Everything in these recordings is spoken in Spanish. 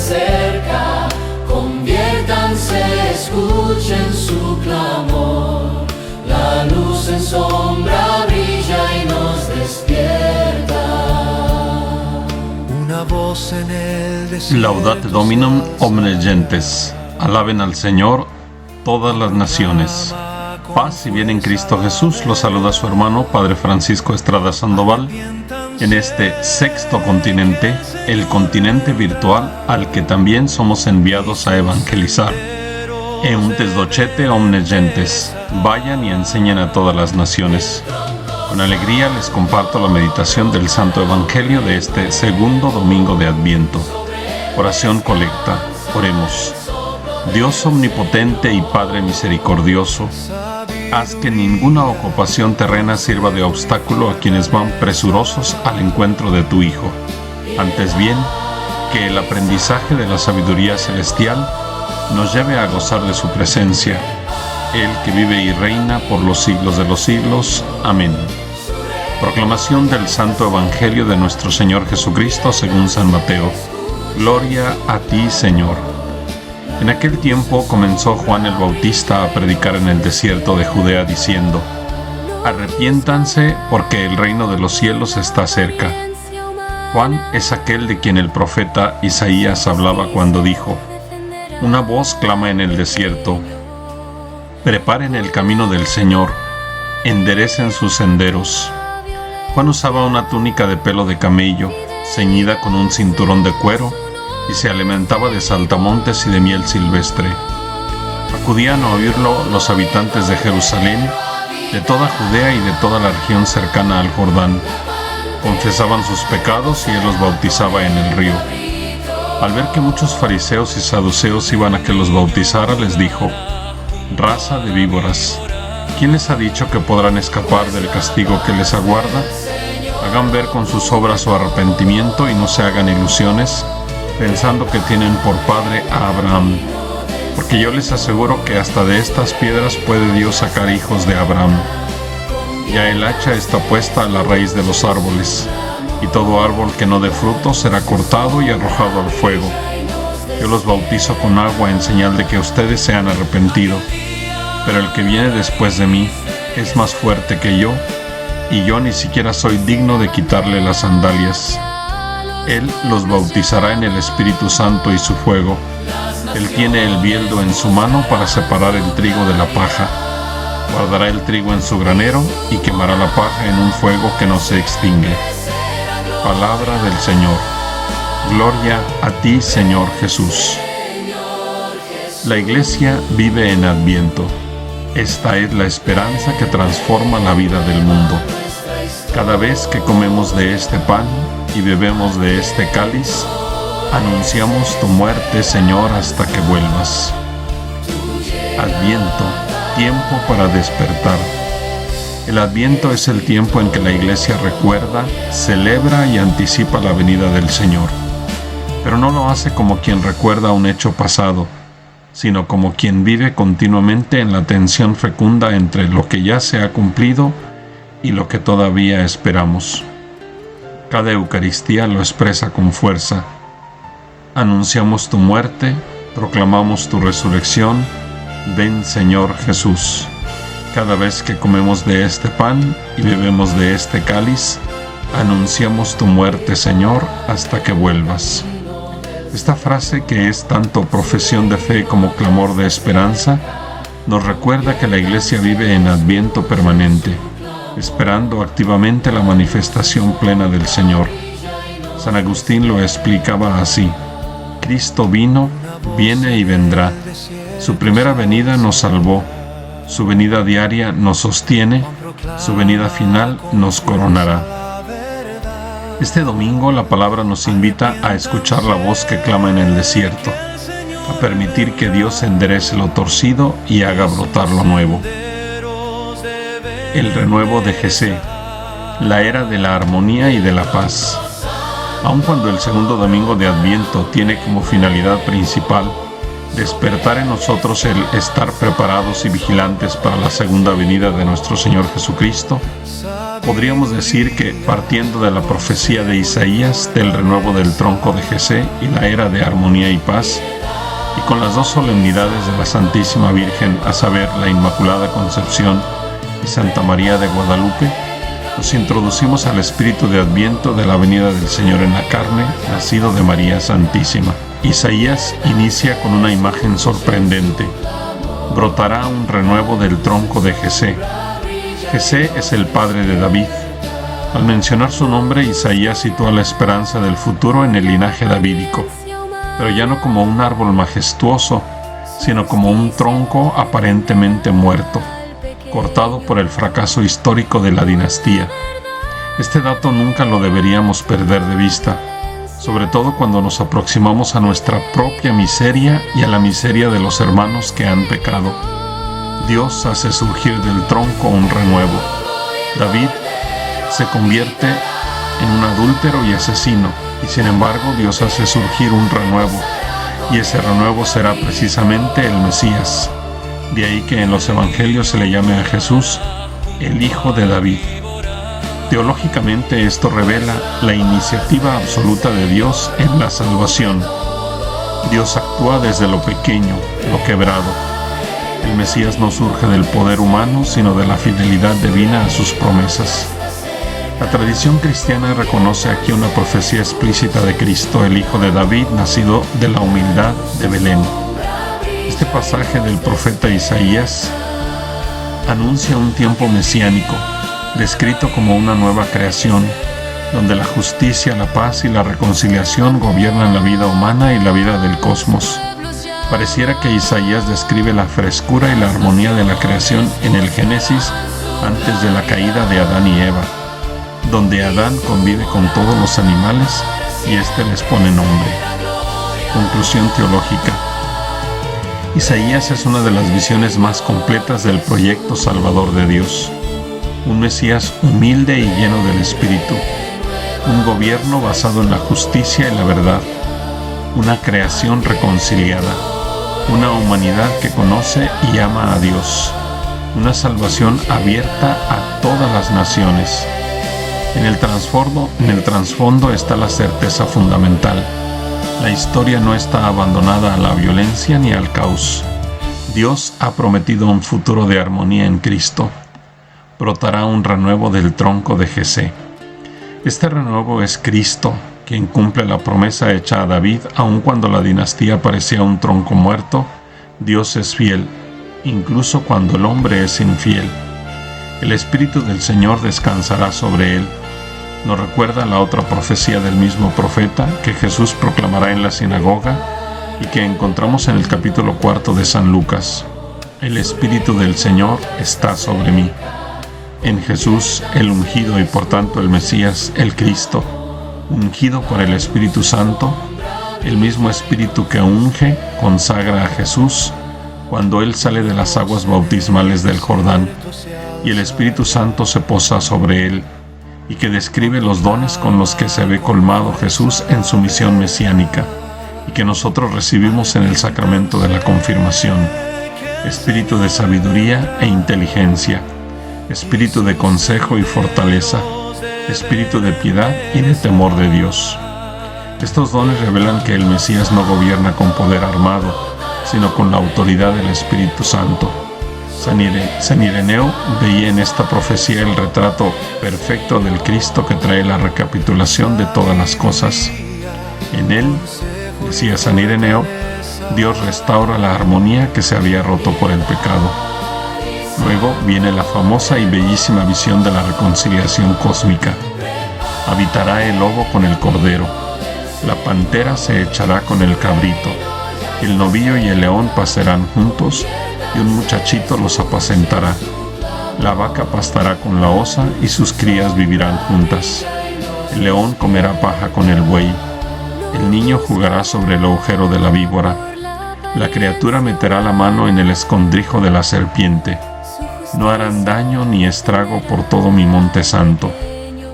cerca, conviértanse, escuchen su clamor. La luz en sombra brilla y nos despierta. Una voz en el desierto. Laudate Dominum omnes gentes. Alaben al Señor todas las naciones. Paz y bien en Cristo Jesús. Los saluda su hermano Padre Francisco Estrada Sandoval en este sexto continente, el continente virtual al que también somos enviados a evangelizar. Euntes docete omnes gentes. Vayan y enseñen a todas las naciones. Con alegría les comparto la meditación del Santo Evangelio de este segundo domingo de Adviento. Oración colecta. Oremos. Dios omnipotente y Padre misericordioso, haz que ninguna ocupación terrena sirva de obstáculo a quienes van presurosos al encuentro de tu Hijo. Antes bien, que el aprendizaje de la sabiduría celestial nos lleve a gozar de su presencia, Él que vive y reina por los siglos de los siglos. Amén. Proclamación del Santo Evangelio de nuestro Señor Jesucristo según San Mateo. Gloria a ti, Señor. En aquel tiempo comenzó Juan el Bautista a predicar en el desierto de Judea diciendo: Arrepiéntanse porque el reino de los cielos está cerca. Juan es aquel de quien el profeta Isaías hablaba cuando dijo: Una voz clama en el desierto: Preparen el camino del Señor, enderecen sus senderos. Juan usaba una túnica de pelo de camello, ceñida con un cinturón de cuero, y se alimentaba de saltamontes y de miel silvestre. Acudían a oírlo los habitantes de Jerusalén, de toda Judea y de toda la región cercana al Jordán. Confesaban sus pecados y él los bautizaba en el río. Al ver que muchos fariseos y saduceos iban a que los bautizara, les dijo: Raza de víboras, ¿quién les ha dicho que podrán escapar del castigo que les aguarda? Hagan ver con sus obras su arrepentimiento y no se hagan ilusiones, pensando que tienen por padre a Abraham, porque yo les aseguro que hasta de estas piedras puede Dios sacar hijos de Abraham. Ya el hacha está puesta a la raíz de los árboles, y todo árbol que no dé fruto será cortado y arrojado al fuego. Yo los bautizo con agua en señal de que ustedes se han arrepentido, pero el que viene después de mí es más fuerte que yo, y yo ni siquiera soy digno de quitarle las sandalias. Él los bautizará en el Espíritu Santo y su fuego. Él tiene el bieldo en su mano para separar el trigo de la paja. Guardará el trigo en su granero y quemará la paja en un fuego que no se extingue. Palabra del Señor. Gloria a ti, Señor Jesús. La Iglesia vive en Adviento. Esta es la esperanza que transforma la vida del mundo. Cada vez que comemos de este pan y bebemos de este cáliz, anunciamos tu muerte, Señor, hasta que vuelvas. Adviento, tiempo para despertar. El Adviento es el tiempo en que la Iglesia recuerda, celebra y anticipa la venida del Señor. Pero no lo hace como quien recuerda un hecho pasado, sino como quien vive continuamente en la tensión fecunda entre lo que ya se ha cumplido y lo que todavía esperamos. Cada Eucaristía lo expresa con fuerza. Anunciamos tu muerte, proclamamos tu resurrección. Ven, Señor Jesús. Cada vez que comemos de este pan y bebemos de este cáliz, anunciamos tu muerte, Señor, hasta que vuelvas. Esta frase, que es tanto profesión de fe como clamor de esperanza, nos recuerda que la Iglesia vive en Adviento permanente, esperando activamente la manifestación plena del Señor. San Agustín lo explicaba así: Cristo vino, viene y vendrá. Su primera venida nos salvó, su venida diaria nos sostiene, su venida final nos coronará. Este domingo la palabra nos invita a escuchar la voz que clama en el desierto, a permitir que Dios enderece lo torcido y haga brotar lo nuevo. El renuevo de Jesé, la era de la armonía y de la paz. Aun cuando el segundo domingo de Adviento tiene como finalidad principal despertar en nosotros el estar preparados y vigilantes para la segunda venida de nuestro Señor Jesucristo, podríamos decir que, partiendo de la profecía de Isaías del renuevo del tronco de Jesé y la era de armonía y paz, y con las dos solemnidades de la Santísima Virgen, a saber, la Inmaculada Concepción y Santa María de Guadalupe, nos introducimos al espíritu de Adviento de la venida del Señor en la carne, nacido de María Santísima. Isaías inicia con una imagen sorprendente. Brotará un renuevo del tronco de Jesé. Jesé es el padre de David. Al mencionar su nombre, Isaías sitúa la esperanza del futuro en el linaje davídico, pero ya no como un árbol majestuoso, sino como un tronco aparentemente muerto, cortado por el fracaso histórico de la dinastía. Este dato nunca lo deberíamos perder de vista, sobre todo cuando nos aproximamos a nuestra propia miseria y a la miseria de los hermanos que han pecado. Dios hace surgir del tronco un renuevo. David se convierte en un adúltero y asesino, y sin embargo Dios hace surgir un renuevo, y ese renuevo será precisamente el Mesías. De ahí que en los evangelios se le llame a Jesús el Hijo de David. Teológicamente esto revela la iniciativa absoluta de Dios en la salvación. Dios actúa desde lo pequeño, lo quebrado. El Mesías no surge del poder humano, sino de la fidelidad divina a sus promesas. La tradición cristiana reconoce aquí una profecía explícita de Cristo, el Hijo de David, nacido de la humildad de Belén. Este pasaje del profeta Isaías anuncia un tiempo mesiánico, descrito como una nueva creación, donde la justicia, la paz y la reconciliación gobiernan la vida humana y la vida del cosmos. Pareciera que Isaías describe la frescura y la armonía de la creación en el Génesis antes de la caída de Adán y Eva, donde Adán convive con todos los animales y éste les pone nombre. Conclusión teológica. Isaías es una de las visiones más completas del proyecto salvador de Dios. Un Mesías humilde y lleno del Espíritu. Un gobierno basado en la justicia y la verdad. Una creación reconciliada. Una humanidad que conoce y ama a Dios. Una salvación abierta a todas las naciones. En el trasfondo está la certeza fundamental. La historia no está abandonada a la violencia ni al caos. Dios ha prometido un futuro de armonía en Cristo. Brotará un renuevo del tronco de Jesé. Este renuevo es Cristo, quien cumple la promesa hecha a David, aun cuando la dinastía parecía un tronco muerto. Dios es fiel, incluso cuando el hombre es infiel. El Espíritu del Señor descansará sobre él. Nos recuerda la otra profecía del mismo profeta que Jesús proclamará en la sinagoga y que encontramos en el capítulo 4 de San Lucas. El Espíritu del Señor está sobre mí. En Jesús, el ungido y por tanto el Mesías, el Cristo, ungido por el Espíritu Santo, el mismo Espíritu que unge, consagra a Jesús cuando Él sale de las aguas bautismales del Jordán, y el Espíritu Santo se posa sobre Él, y que describe los dones con los que se ve colmado Jesús en su misión mesiánica, y que nosotros recibimos en el sacramento de la confirmación. Espíritu de sabiduría e inteligencia, espíritu de consejo y fortaleza, espíritu de piedad y de temor de Dios. Estos dones revelan que el Mesías no gobierna con poder armado, sino con la autoridad del Espíritu Santo. San Ireneo veía en esta profecía el retrato perfecto del Cristo que trae la recapitulación de todas las cosas. En él, decía San Ireneo, Dios restaura la armonía que se había roto por el pecado. Luego viene la famosa y bellísima visión de la reconciliación cósmica. Habitará el lobo con el cordero, la pantera se echará con el cabrito, el novillo y el león pasarán juntos, y un muchachito los apacentará. La vaca pastará con la osa y sus crías vivirán juntas. El león comerá paja con el buey. El niño jugará sobre el agujero de la víbora. La criatura meterá la mano en el escondrijo de la serpiente. No harán daño ni estrago por todo mi monte santo,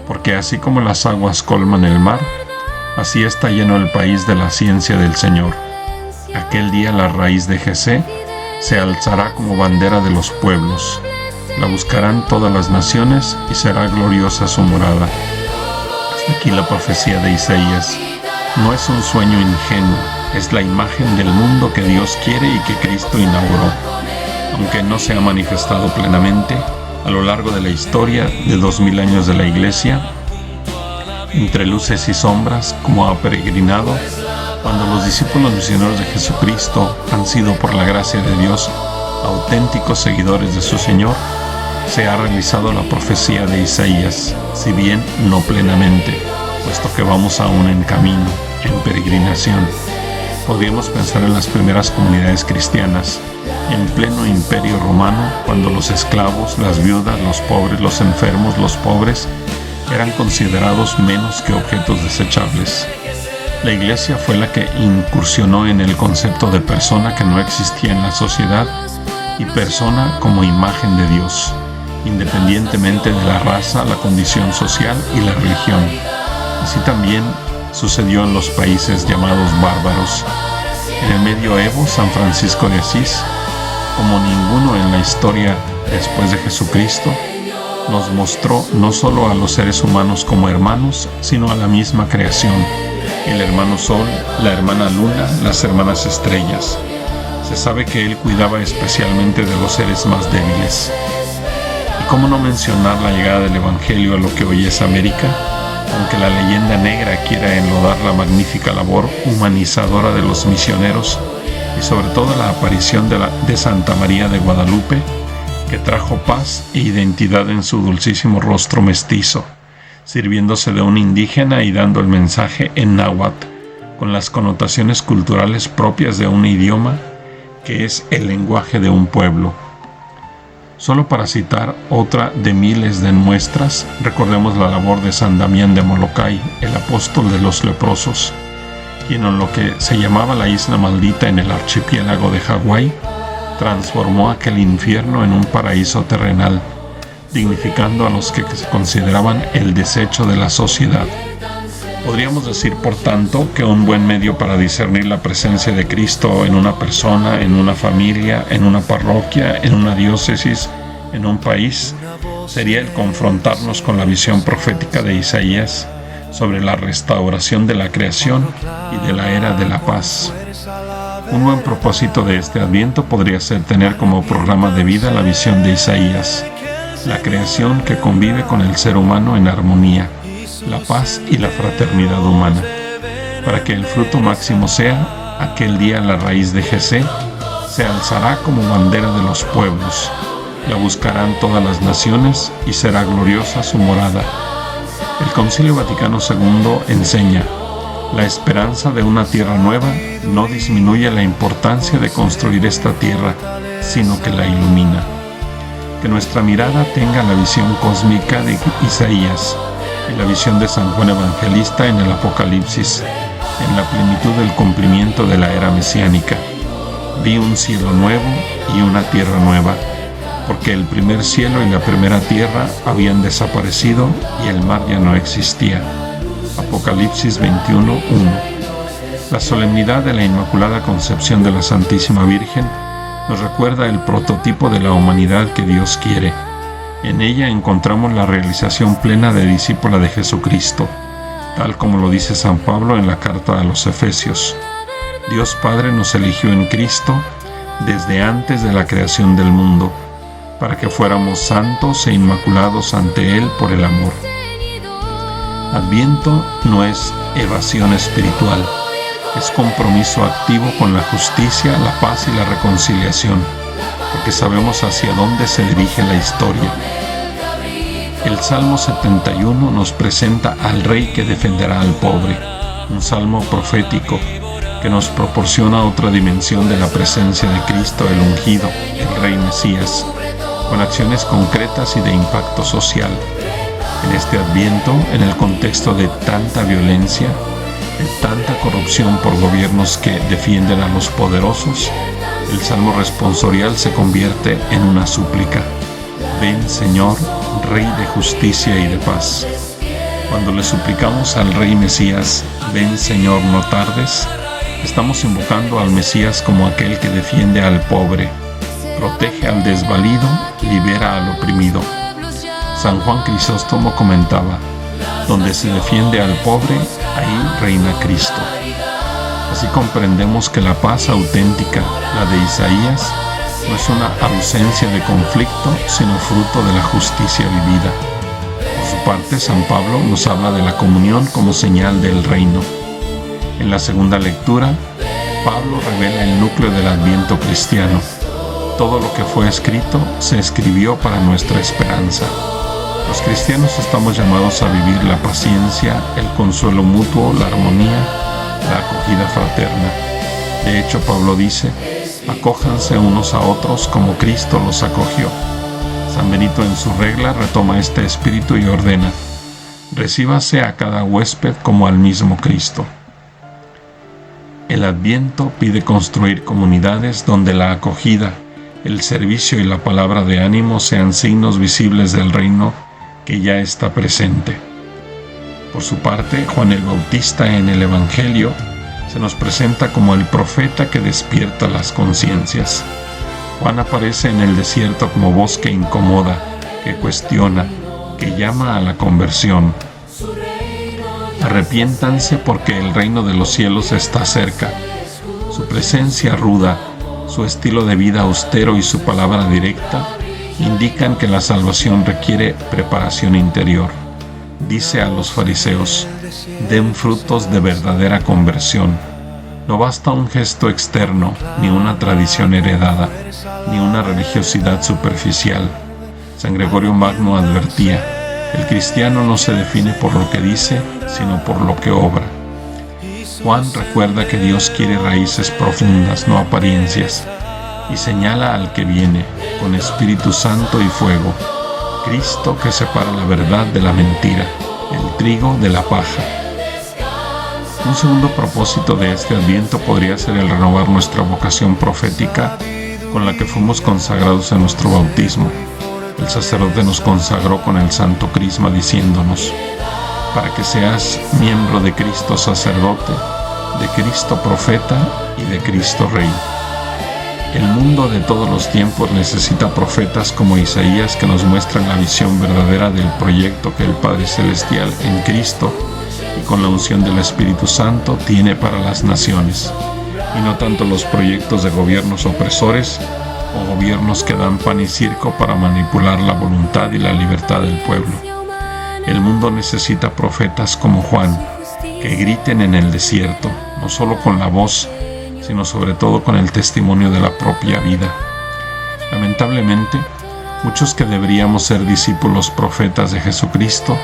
porque así como las aguas colman el mar, así está lleno el país de la ciencia del Señor. Aquel día la raíz de Jesé se alzará como bandera de los pueblos. La buscarán todas las naciones y será gloriosa su morada. Hasta aquí la profecía de Isaías. No es un sueño ingenuo, es la imagen del mundo que Dios quiere y que Cristo inauguró. Aunque no se ha manifestado plenamente, a lo largo de la historia de 2000 años de la Iglesia, entre luces y sombras, como ha peregrinado, cuando los discípulos misioneros de Jesucristo han sido, por la gracia de Dios, auténticos seguidores de su Señor, se ha realizado la profecía de Isaías, si bien no plenamente, puesto que vamos aún en camino, en peregrinación. Podríamos pensar en las primeras comunidades cristianas, en pleno imperio romano, cuando los esclavos, las viudas, los pobres, los enfermos, los pobres, eran considerados menos que objetos desechables. La Iglesia fue la que incursionó en el concepto de persona que no existía en la sociedad y persona como imagen de Dios, independientemente de la raza, la condición social y la religión. Así también sucedió en los países llamados bárbaros. En el medioevo, San Francisco de Asís, como ninguno en la historia después de Jesucristo, nos mostró no solo a los seres humanos como hermanos, sino a la misma creación, el hermano Sol, la hermana Luna, las hermanas estrellas. Se sabe que él cuidaba especialmente de los seres más débiles. ¿Y cómo no mencionar la llegada del Evangelio a lo que hoy es América? Aunque la leyenda negra quiera enlodar la magnífica labor humanizadora de los misioneros y sobre todo la aparición de Santa María de Guadalupe, que trajo paz e identidad en su dulcísimo rostro mestizo, sirviéndose de un indígena y dando el mensaje en náhuatl, con las connotaciones culturales propias de un idioma que es el lenguaje de un pueblo. Solo para citar otra de miles de muestras, recordemos la labor de San Damián de Molokai, el apóstol de los leprosos, quien en lo que se llamaba la isla maldita en el archipiélago de Hawái, transformó aquel infierno en un paraíso terrenal, dignificando a los que se consideraban el desecho de la sociedad. Podríamos decir, por tanto, que un buen medio para discernir la presencia de Cristo en una persona, en una familia, en una parroquia, en una diócesis, en un país, sería el confrontarnos con la visión profética de Isaías sobre la restauración de la creación y de la era de la paz. Un buen propósito de este Adviento podría ser tener como programa de vida la visión de Isaías, la creación que convive con el ser humano en armonía, la paz y la fraternidad humana, para que el fruto máximo sea, aquel día la raíz de Jesé se alzará como bandera de los pueblos, la buscarán todas las naciones y será gloriosa su morada. El Concilio Vaticano II enseña: la esperanza de una tierra nueva no disminuye la importancia de construir esta tierra, sino que la ilumina. Que nuestra mirada tenga la visión cósmica de Isaías y la visión de San Juan Evangelista en el Apocalipsis, en la plenitud del cumplimiento de la era mesiánica. Vi un cielo nuevo y una tierra nueva, porque el primer cielo y la primera tierra habían desaparecido y el mar ya no existía. Apocalipsis 21:1. La solemnidad de la Inmaculada Concepción de la Santísima Virgen nos recuerda el prototipo de la humanidad que Dios quiere. En ella encontramos la realización plena de discípula de Jesucristo, tal como lo dice San Pablo en la carta a los Efesios. Dios Padre nos eligió en Cristo desde antes de la creación del mundo, para que fuéramos santos e inmaculados ante Él por el amor. Adviento no es evasión espiritual, es compromiso activo con la justicia, la paz y la reconciliación, porque sabemos hacia dónde se dirige la historia. El Salmo 71 nos presenta al Rey que defenderá al pobre, un salmo profético que nos proporciona otra dimensión de la presencia de Cristo el ungido, el Rey Mesías, con acciones concretas y de impacto social. En este Adviento, en el contexto de tanta violencia, de tanta corrupción por gobiernos que defienden a los poderosos, el Salmo responsorial se convierte en una súplica. Ven, Señor, Rey de justicia y de paz. Cuando le suplicamos al Rey Mesías, ven, Señor, no tardes, Estamos invocando al Mesías como aquel que defiende al pobre, protege al desvalido, libera al oprimido. San Juan Crisóstomo comentaba: donde se defiende al pobre, ahí reina Cristo. Así comprendemos que la paz auténtica, la de Isaías, no es una ausencia de conflicto, sino fruto de la justicia vivida. Por su parte, San Pablo nos habla de la comunión como señal del reino. En la segunda lectura, Pablo revela el núcleo del Adviento cristiano. Todo lo que fue escrito se escribió para nuestra esperanza. Los cristianos estamos llamados a vivir la paciencia, el consuelo mutuo, la armonía, la acogida fraterna. De hecho, Pablo dice: acójanse unos a otros como Cristo los acogió. San Benito en su regla retoma este espíritu y ordena: recíbase a cada huésped como al mismo Cristo. El Adviento pide construir comunidades donde la acogida, el servicio y la palabra de ánimo sean signos visibles del reino que ya está presente. Por su parte, Juan el Bautista en el Evangelio se nos presenta como el profeta que despierta las conciencias. Juan aparece en el desierto como voz que incomoda, que cuestiona, que llama a la conversión. Arrepiéntanse porque el reino de los cielos está cerca. Su presencia ruda, su estilo de vida austero y su palabra directa indican que la salvación requiere preparación interior. Dice a los fariseos: den frutos de verdadera conversión. No basta un gesto externo, ni una tradición heredada, ni una religiosidad superficial. San Gregorio Magno advertía: el cristiano no se define por lo que dice, sino por lo que obra. Juan recuerda que Dios quiere raíces profundas, no apariencias, y señala al que viene, con Espíritu Santo y fuego, Cristo que separa la verdad de la mentira, el trigo de la paja. Un segundo propósito de este Adviento podría ser el renovar nuestra vocación profética con la que fuimos consagrados en nuestro bautismo. El sacerdote nos consagró con el Santo Crisma diciéndonos: para que seas miembro de Cristo sacerdote, de Cristo profeta y de Cristo rey. El mundo de todos los tiempos necesita profetas como Isaías que nos muestran la visión verdadera del proyecto que el Padre Celestial en Cristo y con la unción del Espíritu Santo tiene para las naciones, y no tanto los proyectos de gobiernos opresores o gobiernos que dan pan y circo para manipular la voluntad y la libertad del pueblo. El mundo necesita profetas como Juan, que griten en el desierto, no solo con la voz, sino sobre todo con el testimonio de la propia vida. Lamentablemente, muchos que deberíamos ser discípulos profetas de Jesucristo,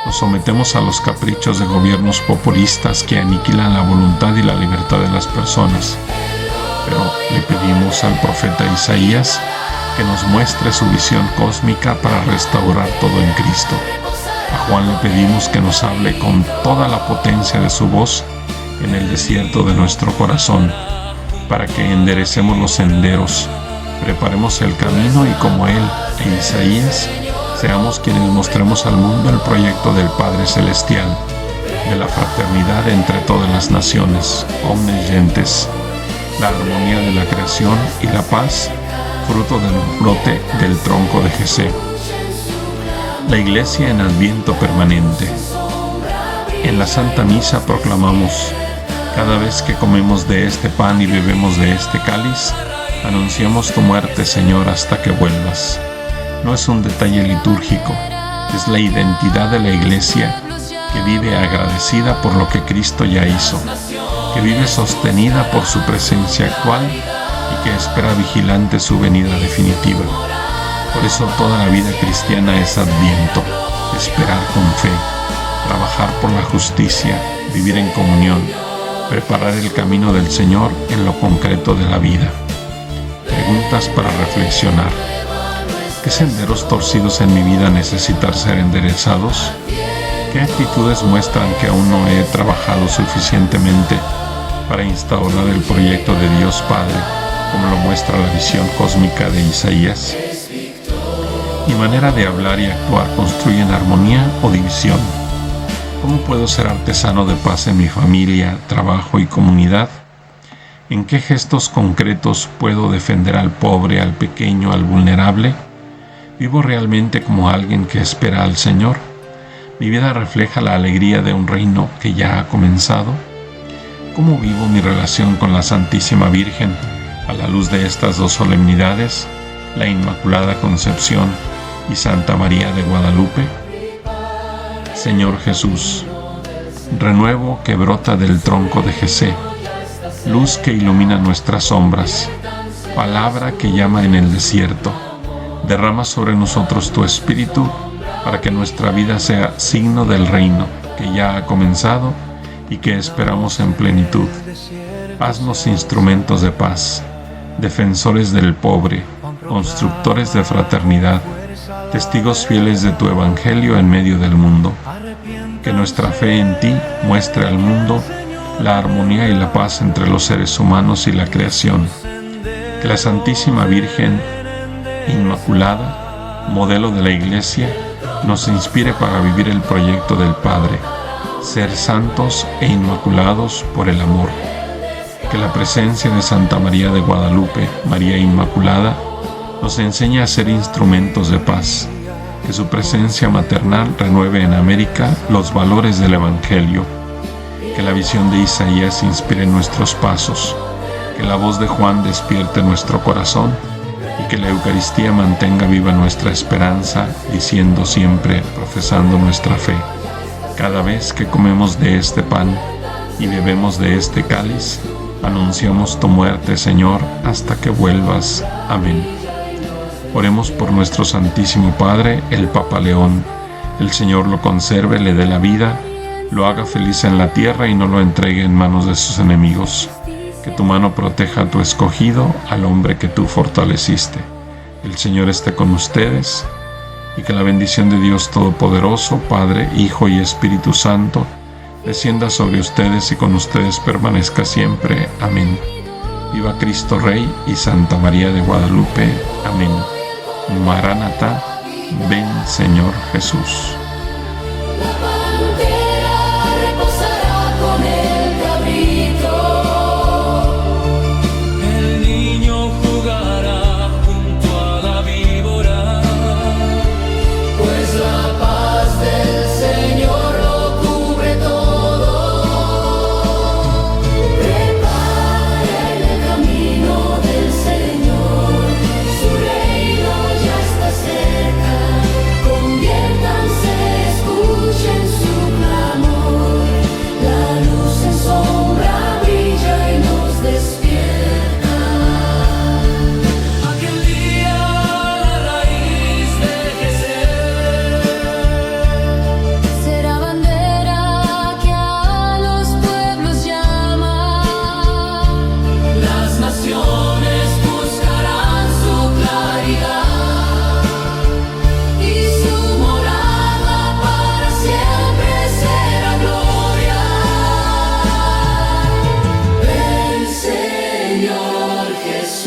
nos sometemos a los caprichos de gobiernos populistas que aniquilan la voluntad y la libertad de las personas. Pero le pedimos al profeta Isaías que nos muestre su visión cósmica para restaurar todo en Cristo. A Juan le pedimos que nos hable con toda la potencia de su voz en el desierto de nuestro corazón, para que enderecemos los senderos, preparemos el camino y como él e Isaías, seamos quienes mostremos al mundo el proyecto del Padre Celestial, de la fraternidad entre todas las naciones, omnes gentes, la armonía de la creación y la paz, fruto del brote del tronco de Jesé. La Iglesia en Adviento permanente. En la Santa Misa proclamamos: cada vez que comemos de este pan y bebemos de este cáliz, anunciamos tu muerte, Señor, hasta que vuelvas. No es un detalle litúrgico, es la identidad de la Iglesia que vive agradecida por lo que Cristo ya hizo, que vive sostenida por su presencia actual y que espera vigilante su venida definitiva. Por eso toda la vida cristiana es Adviento: esperar con fe, trabajar por la justicia, vivir en comunión, preparar el camino del Señor en lo concreto de la vida. Preguntas para reflexionar. ¿Qué senderos torcidos en mi vida necesitan ser enderezados? ¿Qué actitudes muestran que aún no he trabajado suficientemente para instaurar el proyecto de Dios Padre, como lo muestra la visión cósmica de Isaías? ¿Mi manera de hablar y actuar construyen armonía o división? ¿Cómo puedo ser artesano de paz en mi familia, trabajo y comunidad? ¿En qué gestos concretos puedo defender al pobre, al pequeño, al vulnerable? ¿Vivo realmente como alguien que espera al Señor? ¿Mi vida refleja la alegría de un reino que ya ha comenzado? ¿Cómo vivo mi relación con la Santísima Virgen a la luz de estas dos solemnidades, la Inmaculada Concepción y Santa María de Guadalupe? Señor Jesús, renuevo que brota del tronco de Jesé, luz que ilumina nuestras sombras, palabra que llama en el desierto, derrama sobre nosotros tu Espíritu para que nuestra vida sea signo del reino que ya ha comenzado y que esperamos en plenitud. Haznos instrumentos de paz, defensores del pobre, constructores de fraternidad, testigos fieles de tu Evangelio en medio del mundo. Que nuestra fe en ti muestre al mundo la armonía y la paz entre los seres humanos y la creación. Que la Santísima Virgen Inmaculada, modelo de la Iglesia, nos inspire para vivir el proyecto del Padre, ser santos e inmaculados por el amor. Que la presencia de Santa María de Guadalupe, María Inmaculada, nos enseñe a ser instrumentos de paz. Que su presencia maternal renueve en América los valores del Evangelio. Que la visión de Isaías inspire nuestros pasos. Que la voz de Juan despierte nuestro corazón y que la Eucaristía mantenga viva nuestra esperanza, diciendo siempre, profesando nuestra fe: cada vez que comemos de este pan y bebemos de este cáliz, anunciamos tu muerte, Señor, hasta que vuelvas. Amén. Oremos por nuestro Santísimo Padre, el Papa León. El Señor lo conserve, le dé la vida, lo haga feliz en la tierra y no lo entregue en manos de sus enemigos. Que tu mano proteja a tu escogido, al hombre que tú fortaleciste. El Señor esté con ustedes, y que la bendición de Dios Todopoderoso, Padre, Hijo y Espíritu Santo, descienda sobre ustedes y con ustedes permanezca siempre. Amén. Viva Cristo Rey y Santa María de Guadalupe. Amén. Maranatá, ven Señor Jesús.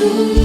Jesús.